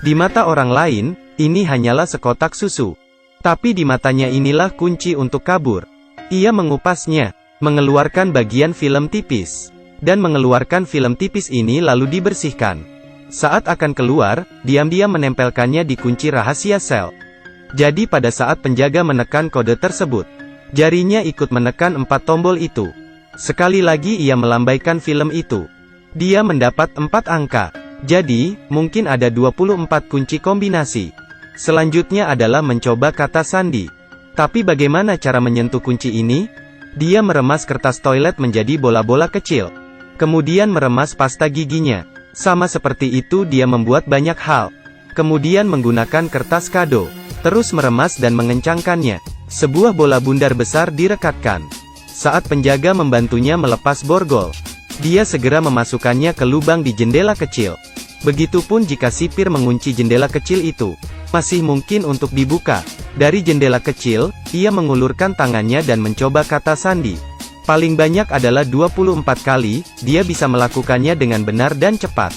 Di mata orang lain, ini hanyalah sekotak susu. Tapi di matanya inilah kunci untuk kabur. Ia mengupasnya, mengeluarkan bagian film tipis, dan mengeluarkan film tipis ini lalu dibersihkan. Saat akan keluar, diam-diam menempelkannya di kunci rahasia sel. Jadi pada saat penjaga menekan kode tersebut, jarinya ikut menekan 4 tombol itu. Sekali lagi ia melambaikan film itu. Dia mendapat 4 angka. Jadi, mungkin ada 24 kunci kombinasi. Selanjutnya adalah mencoba kata sandi. Tapi bagaimana cara menyentuh kunci ini? Dia meremas kertas toilet menjadi bola-bola kecil. Kemudian meremas pasta giginya. Sama seperti itu dia membuat banyak hal. Kemudian menggunakan kertas kado. Terus meremas dan mengencangkannya. Sebuah bola bundar besar direkatkan. Saat penjaga membantunya melepas borgol, dia segera memasukkannya ke lubang di jendela kecil. Begitupun jika sipir mengunci jendela kecil itu, masih mungkin untuk dibuka. Dari jendela kecil, ia mengulurkan tangannya dan mencoba kata sandi. Paling banyak adalah 24 kali, dia bisa melakukannya dengan benar dan cepat.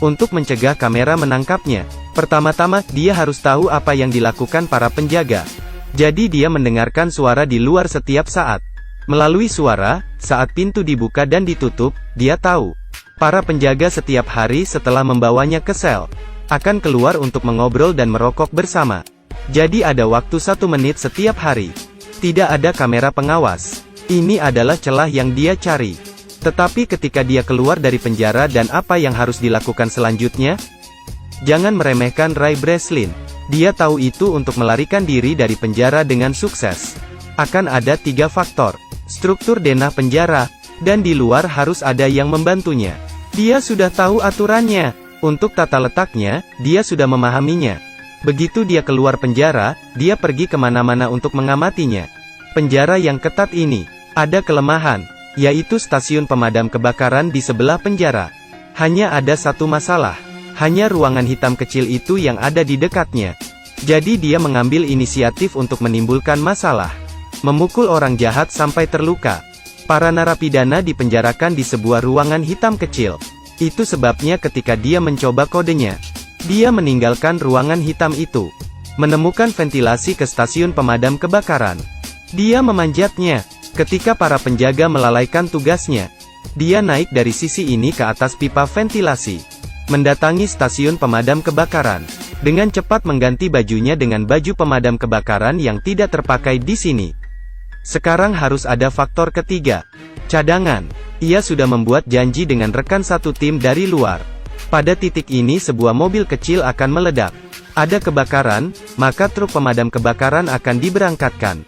Untuk mencegah kamera menangkapnya, pertama-tama, dia harus tahu apa yang dilakukan para penjaga. Jadi dia mendengarkan suara di luar setiap saat. Melalui suara, saat pintu dibuka dan ditutup, dia tahu. Para penjaga setiap hari setelah membawanya ke sel, akan keluar untuk mengobrol dan merokok bersama. Jadi ada waktu 1 menit setiap hari. Tidak ada kamera pengawas. Ini adalah celah yang dia cari. Tetapi ketika dia keluar dari penjara dan apa yang harus dilakukan selanjutnya? Jangan meremehkan Ray Breslin. Dia tahu itu untuk melarikan diri dari penjara dengan sukses. Akan ada 3 faktor. Struktur denah penjara, dan di luar harus ada yang membantunya. Dia sudah tahu aturannya. Untuk tata letaknya, dia sudah memahaminya. Begitu dia keluar penjara, dia pergi kemana-mana untuk mengamatinya. Penjara yang ketat ini ada kelemahan, yaitu stasiun pemadam kebakaran di sebelah penjara. Hanya ada satu masalah, hanya ruangan hitam kecil itu yang ada di dekatnya. Jadi dia mengambil inisiatif untuk menimbulkan masalah, memukul orang jahat sampai terluka. Para narapidana dipenjarakan di sebuah ruangan hitam kecil. Itu sebabnya ketika dia mencoba kodenya, dia meninggalkan ruangan hitam itu, menemukan ventilasi ke stasiun pemadam kebakaran. Dia memanjatnya. Ketika para penjaga melalaikan tugasnya, dia naik dari sisi ini ke atas pipa ventilasi, mendatangi stasiun pemadam kebakaran, dengan cepat mengganti bajunya dengan baju pemadam kebakaran yang tidak terpakai di sini. Sekarang harus ada faktor ketiga, cadangan. Ia sudah membuat janji dengan rekan satu tim dari luar. Pada titik ini sebuah mobil kecil akan meledak. Ada kebakaran, maka truk pemadam kebakaran akan diberangkatkan.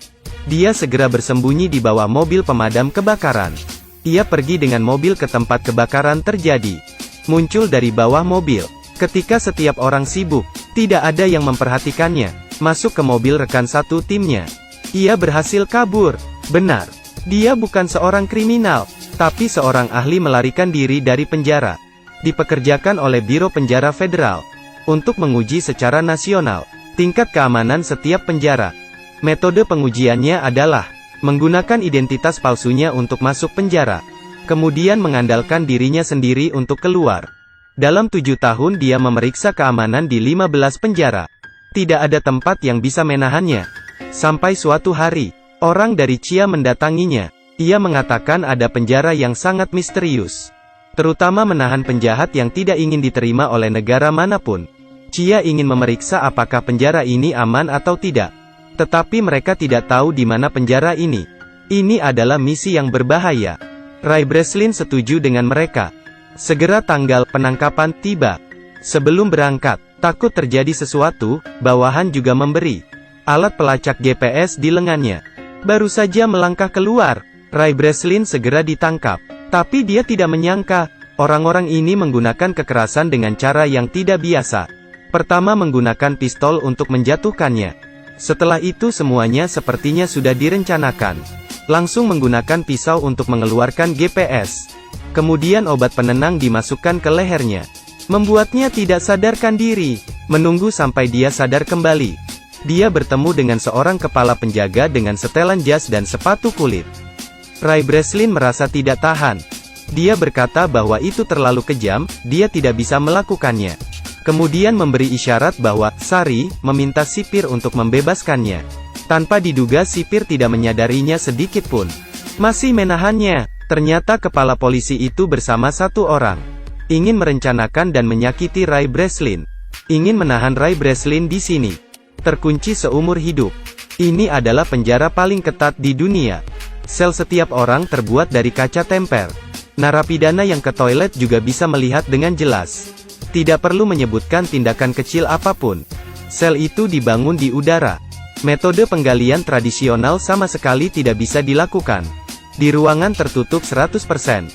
Dia segera bersembunyi di bawah mobil pemadam kebakaran. Ia pergi dengan mobil ke tempat kebakaran terjadi. Muncul dari bawah mobil. Ketika setiap orang sibuk, tidak ada yang memperhatikannya. Masuk ke mobil rekan satu timnya. Ia berhasil kabur. Benar. Dia bukan seorang kriminal, tapi seorang ahli melarikan diri dari penjara. Dipekerjakan oleh Biro Penjara Federal untuk menguji secara nasional tingkat keamanan setiap penjara. Metode pengujiannya adalah menggunakan identitas palsunya untuk masuk penjara, kemudian mengandalkan dirinya sendiri untuk keluar. Dalam 7 tahun dia memeriksa keamanan di 15 penjara. Tidak ada tempat yang bisa menahannya. Sampai suatu hari, orang dari Chia mendatanginya. Ia mengatakan ada penjara yang sangat misterius, terutama menahan penjahat yang tidak ingin diterima oleh negara manapun. Chia ingin memeriksa apakah penjara ini aman atau tidak. Tetapi mereka tidak tahu di mana penjara ini. Ini adalah misi yang berbahaya. Ray Breslin setuju dengan mereka. Segera tanggal penangkapan tiba. Sebelum berangkat, takut terjadi sesuatu, bawahan juga memberi alat pelacak GPS di lengannya. Baru saja melangkah keluar, Ray Breslin segera ditangkap. Tapi dia tidak menyangka, orang-orang ini menggunakan kekerasan dengan cara yang tidak biasa. Pertama menggunakan pistol untuk menjatuhkannya. Setelah itu semuanya sepertinya sudah direncanakan. Langsung menggunakan pisau untuk mengeluarkan GPS. Kemudian obat penenang dimasukkan ke lehernya, membuatnya tidak sadarkan diri. Menunggu sampai dia sadar kembali. Dia bertemu dengan seorang kepala penjaga dengan setelan jas dan sepatu kulit. Ray Breslin merasa tidak tahan. Dia berkata bahwa itu terlalu kejam, dia tidak bisa melakukannya. Kemudian memberi isyarat bahwa Sari meminta sipir untuk membebaskannya. Tanpa diduga sipir tidak menyadarinya sedikit pun. Masih menahannya. Ternyata kepala polisi itu bersama satu orang. Ingin merencanakan dan menyakiti Ray Breslin. Ingin menahan Ray Breslin di sini. Terkunci seumur hidup. Ini adalah penjara paling ketat di dunia. Sel setiap orang terbuat dari kaca temper. Narapidana yang ke toilet juga bisa melihat dengan jelas. Tidak perlu menyebutkan tindakan kecil apapun. Sel itu dibangun di udara. Metode penggalian tradisional sama sekali tidak bisa dilakukan. Di ruangan tertutup 100%.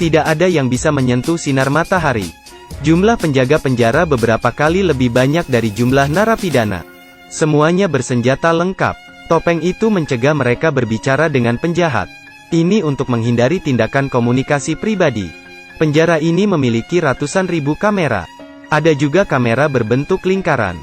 Tidak ada yang bisa menyentuh sinar matahari. Jumlah penjaga penjara beberapa kali lebih banyak dari jumlah narapidana. Semuanya bersenjata lengkap. Topeng itu mencegah mereka berbicara dengan penjahat. Ini untuk menghindari tindakan komunikasi pribadi. Penjara ini memiliki ratusan ribu kamera. Ada juga kamera berbentuk lingkaran.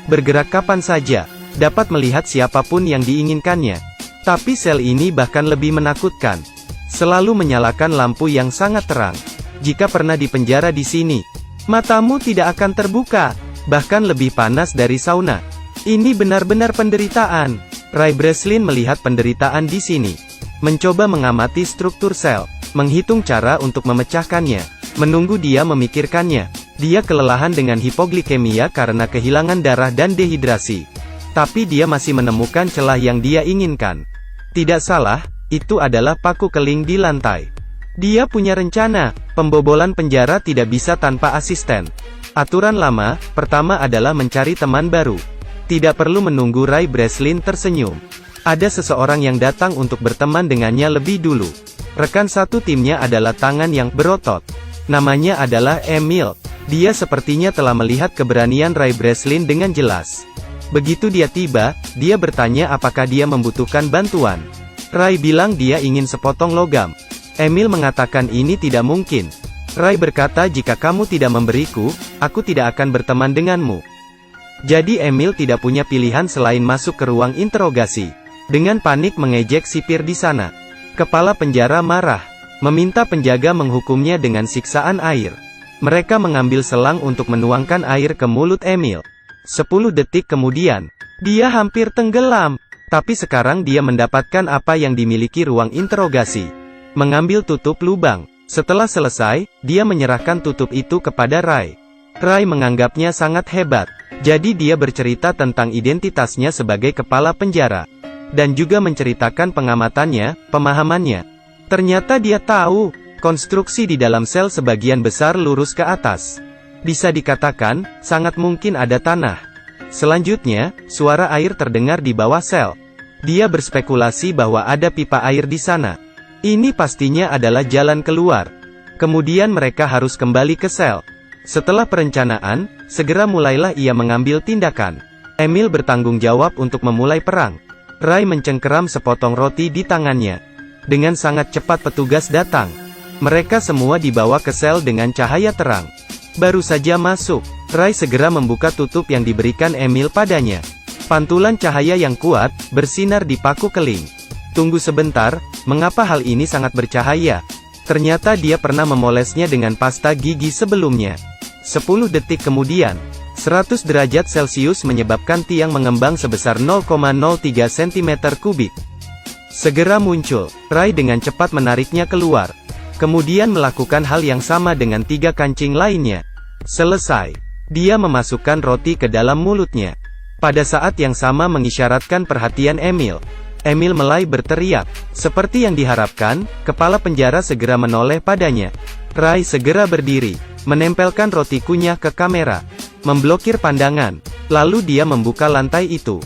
Bergerak kapan saja, dapat melihat siapapun yang diinginkannya. Tapi sel ini bahkan lebih menakutkan. Selalu menyalakan lampu yang sangat terang. Jika pernah dipenjara di sini, matamu tidak akan terbuka. Bahkan lebih panas dari sauna. Ini benar-benar penderitaan. Ray Breslin melihat penderitaan di sini. Mencoba mengamati struktur sel. Menghitung cara untuk memecahkannya. Menunggu dia memikirkannya. Dia kelelahan dengan hipoglikemia karena kehilangan darah dan dehidrasi. Tapi dia masih menemukan celah yang dia inginkan. Tidak salah, itu adalah paku keling di lantai. Dia punya rencana. Pembobolan penjara tidak bisa tanpa asisten. Aturan lama, pertama adalah mencari teman baru. Tidak perlu menunggu Ray Breslin tersenyum. Ada seseorang yang datang untuk berteman dengannya lebih dulu. Rekan satu timnya adalah tangan yang berotot. Namanya adalah Emil. Dia sepertinya telah melihat keberanian Ray Breslin dengan jelas. Begitu dia tiba, dia bertanya apakah dia membutuhkan bantuan. Ray bilang dia ingin sepotong logam. Emil mengatakan ini tidak mungkin. Ray berkata jika kamu tidak memberiku, aku tidak akan berteman denganmu. Jadi Emil tidak punya pilihan selain masuk ke ruang interogasi. Dengan panik mengejek sipir di sana. Kepala penjara marah, meminta penjaga menghukumnya dengan siksaan air. Mereka mengambil selang untuk menuangkan air ke mulut Emil. 10 detik kemudian, dia hampir tenggelam. Tapi sekarang dia mendapatkan apa yang dimiliki ruang interogasi. Mengambil tutup lubang. Setelah selesai, dia menyerahkan tutup itu kepada Ray. Ray menganggapnya sangat hebat. Jadi dia bercerita tentang identitasnya sebagai kepala penjara. Dan juga menceritakan pengamatannya, pemahamannya. Ternyata dia tahu, konstruksi di dalam sel sebagian besar lurus ke atas. Bisa dikatakan, sangat mungkin ada tanah. Selanjutnya, suara air terdengar di bawah sel. Dia berspekulasi bahwa ada pipa air di sana. Ini pastinya adalah jalan keluar. Kemudian mereka harus kembali ke sel. Setelah perencanaan, segera mulailah ia mengambil tindakan. Emil bertanggung jawab untuk memulai perang. Ray mencengkeram sepotong roti di tangannya. Dengan sangat cepat petugas datang. Mereka semua dibawa ke sel dengan cahaya terang. Baru saja masuk, Ray segera membuka tutup yang diberikan Emil padanya. Pantulan cahaya yang kuat, bersinar di paku keling. Tunggu sebentar, mengapa hal ini sangat bercahaya? Ternyata dia pernah memolesnya dengan pasta gigi sebelumnya. 10 detik kemudian, 100 derajat Celcius menyebabkan tiang mengembang sebesar 0,03 cm3. Segera muncul, Ray dengan cepat menariknya keluar. Kemudian melakukan hal yang sama dengan 3 kancing lainnya. Selesai. Dia memasukkan roti ke dalam mulutnya. Pada saat yang sama mengisyaratkan perhatian Emil. Emil mulai berteriak. Seperti yang diharapkan, kepala penjara segera menoleh padanya. Ray segera berdiri, menempelkan roti kunyah ke kamera. Memblokir pandangan. Lalu dia membuka lantai itu.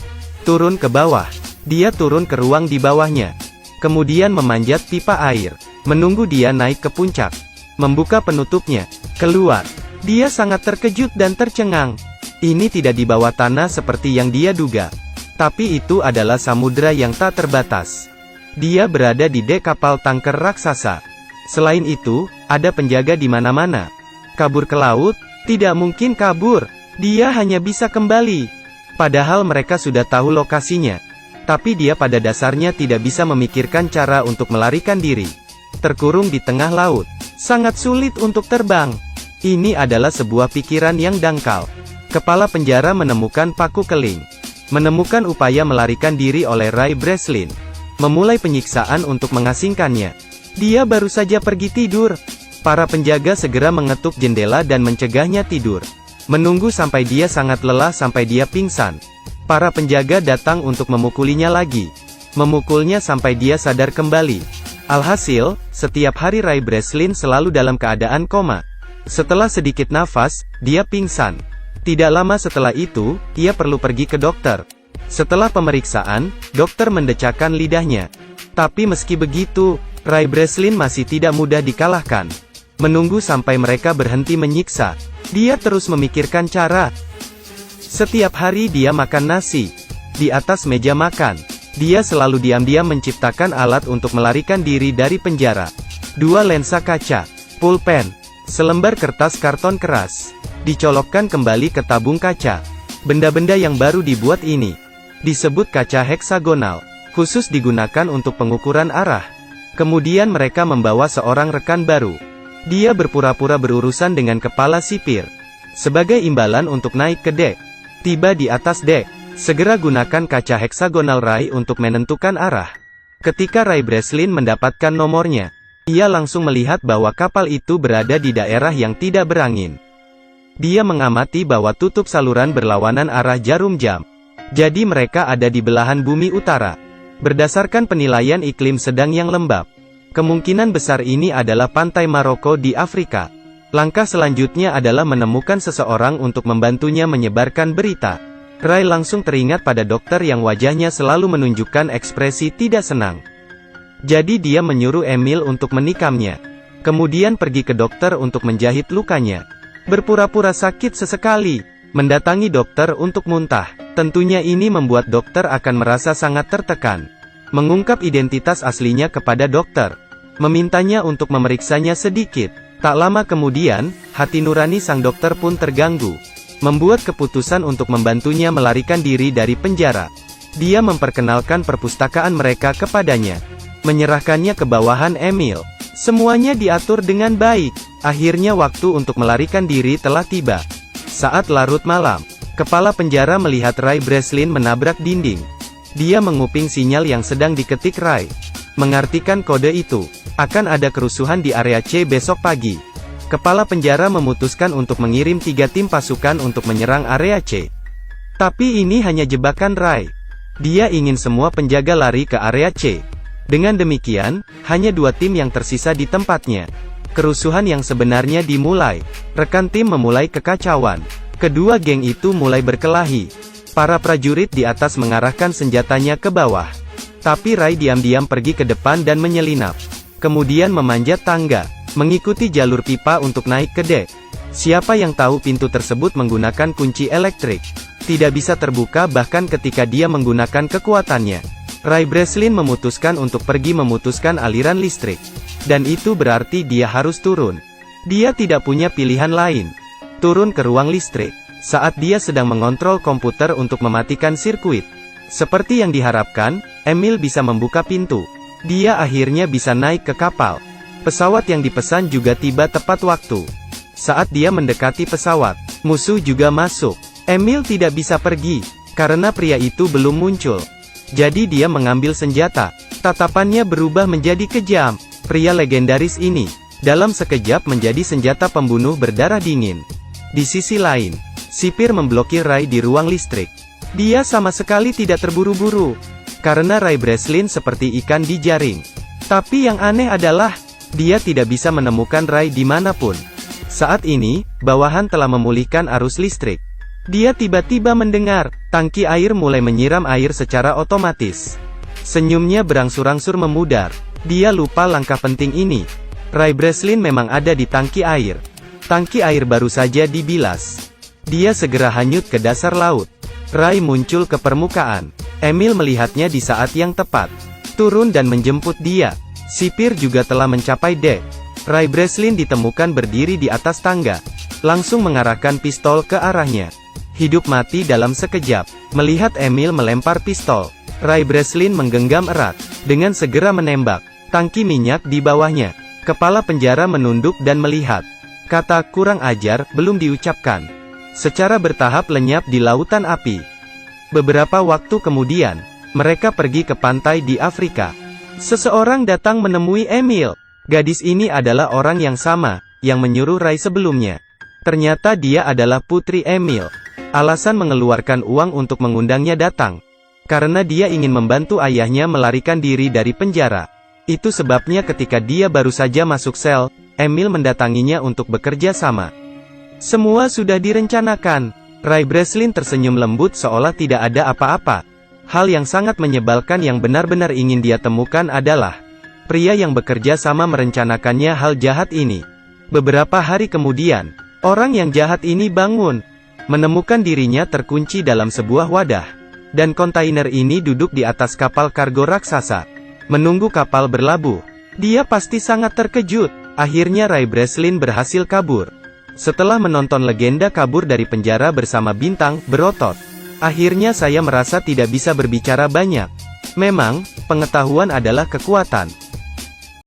Turun ke bawah. Dia turun ke ruang di bawahnya. Kemudian memanjat pipa air. Menunggu dia naik ke puncak. Membuka penutupnya. Keluar. Dia sangat terkejut dan tercengang. Ini tidak di bawah tanah seperti yang dia duga. Tapi itu adalah samudera yang tak terbatas. Dia berada di dek kapal tanker raksasa. Selain itu, ada penjaga di mana-mana. Kabur ke laut? Tidak mungkin kabur. Dia hanya bisa kembali. Padahal mereka sudah tahu lokasinya. Tapi dia pada dasarnya tidak bisa memikirkan cara untuk melarikan diri. Terkurung di tengah laut. Sangat sulit untuk terbang. Ini adalah sebuah pikiran yang dangkal. Kepala penjara menemukan paku keling. Menemukan upaya melarikan diri oleh Ray Breslin. Memulai penyiksaan untuk mengasingkannya. Dia baru saja pergi tidur. Para penjaga segera mengetuk jendela dan mencegahnya tidur. Menunggu sampai dia sangat lelah sampai dia pingsan. Para penjaga datang untuk memukulinya lagi. Memukulnya sampai dia sadar kembali. Alhasil, setiap hari Ray Breslin selalu dalam keadaan koma. Setelah sedikit nafas, dia pingsan. Tidak lama setelah itu, ia perlu pergi ke dokter. Setelah pemeriksaan, dokter mendecakkan lidahnya. Tapi meski begitu, Ray Breslin masih tidak mudah dikalahkan. Menunggu sampai mereka berhenti menyiksa. Dia terus memikirkan cara. Setiap hari dia makan nasi. Di atas meja makan. Dia selalu diam-diam menciptakan alat untuk melarikan diri dari penjara. 2 lensa kaca. Pulpen. Selembar kertas karton keras. Dicolokkan kembali ke tabung kaca. Benda-benda yang baru dibuat ini disebut kaca heksagonal. Khusus digunakan untuk pengukuran arah. Kemudian mereka membawa seorang rekan baru. Dia berpura-pura berurusan dengan kepala sipir. Sebagai imbalan untuk naik ke dek. Tiba di atas dek. Segera gunakan kaca heksagonal Ray untuk menentukan arah. Ketika Ray Breslin mendapatkan nomornya, ia langsung melihat bahwa kapal itu berada di daerah yang tidak berangin. Dia mengamati bahwa tutup saluran berlawanan arah jarum jam. Jadi mereka ada di belahan bumi utara. Berdasarkan penilaian iklim sedang yang lembab. Kemungkinan besar ini adalah pantai Maroko di Afrika. Langkah selanjutnya adalah menemukan seseorang untuk membantunya menyebarkan berita. Ray langsung teringat pada dokter yang wajahnya selalu menunjukkan ekspresi tidak senang. Jadi dia menyuruh Emil untuk menikamnya. Kemudian pergi ke dokter untuk menjahit lukanya. Berpura-pura sakit sesekali. Mendatangi dokter untuk muntah. Tentunya ini membuat dokter akan merasa sangat tertekan. Mengungkap identitas aslinya kepada dokter. Memintanya untuk memeriksanya sedikit. Tak lama kemudian, hati nurani sang dokter pun terganggu. Membuat keputusan untuk membantunya melarikan diri dari penjara. Dia memperkenalkan perpustakaan mereka kepadanya. Menyerahkannya ke bawahan Emil. Semuanya diatur dengan baik. Akhirnya waktu untuk melarikan diri telah tiba. Saat larut malam, kepala penjara melihat Ray Breslin menabrak dinding. Dia menguping sinyal yang sedang diketik Ray. Mengartikan kode itu, akan ada kerusuhan di area C besok pagi. Kepala penjara memutuskan untuk mengirim 3 tim pasukan untuk menyerang area C. Tapi ini hanya jebakan Ray. Dia ingin semua penjaga lari ke area C. Dengan demikian, hanya 2 tim yang tersisa di tempatnya. Kerusuhan yang sebenarnya dimulai. Rekan tim memulai kekacauan. Kedua geng itu mulai berkelahi. Para prajurit di atas mengarahkan senjatanya ke bawah. Tapi Ray diam-diam pergi ke depan dan menyelinap. Kemudian memanjat tangga. Mengikuti jalur pipa untuk naik ke dek. Siapa yang tahu pintu tersebut menggunakan kunci elektrik. Tidak bisa terbuka bahkan ketika dia menggunakan kekuatannya. Ray Breslin memutuskan untuk pergi memutuskan aliran listrik. Dan itu berarti dia harus turun. Dia tidak punya pilihan lain. Turun ke ruang listrik. Saat dia sedang mengontrol komputer untuk mematikan sirkuit. Seperti yang diharapkan, Emil bisa membuka pintu. Dia akhirnya bisa naik ke kapal. Pesawat yang dipesan juga tiba tepat waktu. Saat dia mendekati pesawat, musuh juga masuk. Emil tidak bisa pergi, karena pria itu belum muncul. Jadi dia mengambil senjata. Tatapannya berubah menjadi kejam. Pria legendaris ini, dalam sekejap menjadi senjata pembunuh berdarah dingin. Di sisi lain, sipir memblokir Ray di ruang listrik. Dia sama sekali tidak terburu-buru. Karena Ray Breslin seperti ikan di jaring. Tapi yang aneh adalah, dia tidak bisa menemukan Ray dimanapun. Saat ini, bawahan telah memulihkan arus listrik. Dia tiba-tiba mendengar, tangki air mulai menyiram air secara otomatis. Senyumnya berangsur-angsur memudar. Dia lupa langkah penting ini. Ray Breslin memang ada di tangki air. Tangki air baru saja dibilas. Dia segera hanyut ke dasar laut. Ray muncul ke permukaan. Emil melihatnya di saat yang tepat. Turun dan menjemput dia. Sipir juga telah mencapai dek. Ray Breslin ditemukan berdiri di atas tangga. Langsung mengarahkan pistol ke arahnya. Hidup mati dalam sekejap. Melihat Emil melempar pistol, Ray Breslin menggenggam erat. Dengan segera menembak. Tangki minyak di bawahnya. Kepala penjara menunduk dan melihat. Kata "kurang ajar" belum diucapkan. Secara bertahap lenyap di lautan api. Beberapa waktu kemudian, mereka pergi ke pantai di Afrika. Seseorang datang menemui Emil. Gadis ini adalah orang yang sama, yang menyuruh Rai sebelumnya. Ternyata dia adalah putri Emil. Alasan mengeluarkan uang untuk mengundangnya datang. Karena dia ingin membantu ayahnya melarikan diri dari penjara. Itu sebabnya ketika dia baru saja masuk sel, Emil mendatanginya untuk bekerja sama. Semua sudah direncanakan. Ray Breslin tersenyum lembut seolah tidak ada apa-apa. Hal yang sangat menyebalkan yang benar-benar ingin dia temukan adalah pria yang bekerja sama merencanakannya hal jahat ini. Beberapa hari kemudian, orang yang jahat ini bangun, menemukan dirinya terkunci dalam sebuah wadah. Dan kontainer ini duduk di atas kapal kargo raksasa, menunggu kapal berlabuh. Dia pasti sangat terkejut. Akhirnya Ray Breslin berhasil kabur. Setelah menonton legenda kabur dari penjara bersama bintang berotot, akhirnya saya merasa tidak bisa berbicara banyak. Memang, pengetahuan adalah kekuatan.